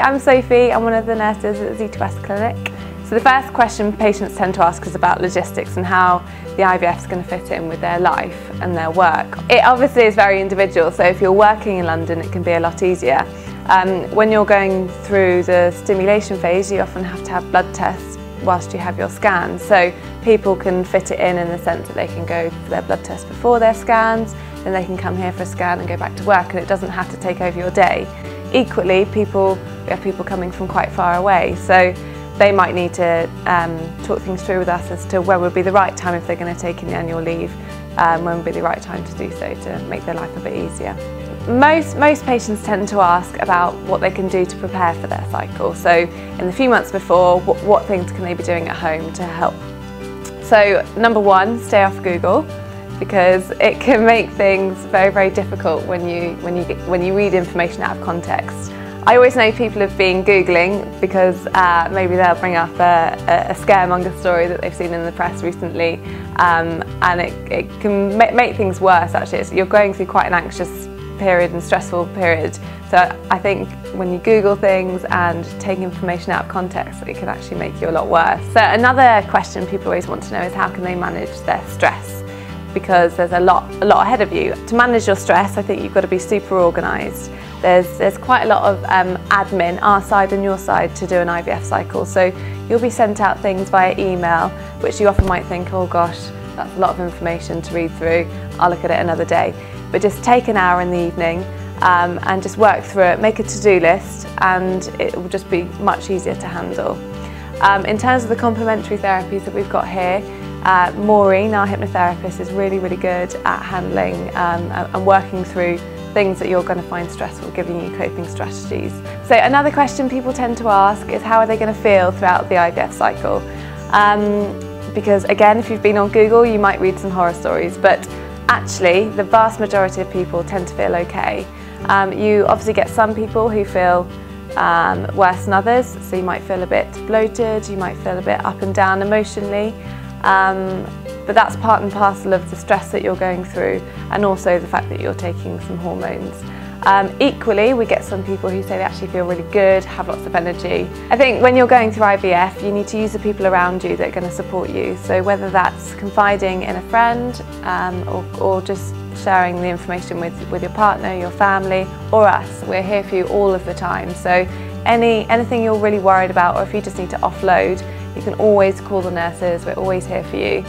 I'm Sophie. I'm one of the nurses at the Zita Clinic. So the first question patients tend to ask is about logistics and how the IVF is going to fit in with their life and their work. It obviously is very individual, so if you're working in London it can be a lot easier. When you're going through the stimulation phase, you often have to have blood tests whilst you have your scans. So people can fit it in the sense that they can go for their blood test before their scans, then they can come here for a scan and go back to work, and it doesn't have to take over your day. Equally, we have people coming from quite far away, so they might need to talk things through with us as to when would be the right time if they're going to take in the annual leave, when would be the right time to do so to make their life a bit easier. Most patients tend to ask about what they can do to prepare for their cycle. So in the few months before, what things can they be doing at home to help? So number one, stay off Google, because it can make things very, very difficult when you read information out of context. I always know people have been Googling because maybe they'll bring up a scaremonger story that they've seen in the press recently, and it can make things worse actually. You're going through quite an anxious period and stressful period, so I think when you Google things and take information out of context, it can actually make you a lot worse. So another question people always want to know is how can they manage their stress, because there's a lot ahead of you. To manage your stress, I think you've got to be super organised. There's quite a lot of admin, our side and your side, to do an IVF cycle. So you'll be sent out things via email, which you often might think, oh gosh, that's a lot of information to read through, I'll look at it another day. But just take an hour in the evening and just work through it, make a to-do list, and it will just be much easier to handle. In terms of the complementary therapies that we've got here, Maureen, our hypnotherapist, is really, really good at handling and working through things that you're going to find stressful, giving you coping strategies. So another question people tend to ask is how are they going to feel throughout the IVF cycle? Because again, if you've been on Google, you might read some horror stories, but actually the vast majority of people tend to feel okay. You obviously get some people who feel worse than others, so you might feel a bit bloated, you might feel a bit up and down emotionally. But that's part and parcel of the stress that you're going through, and also the fact that you're taking some hormones. Equally, we get some people who say they actually feel really good, have lots of energy. I think when you're going through IVF, you need to use the people around you that are going to support you. So whether that's confiding in a friend or just sharing the information with your partner, your family, or us. We're here for you all of the time. So anything you're really worried about, or if you just need to offload, you can always call the nurses. We're always here for you.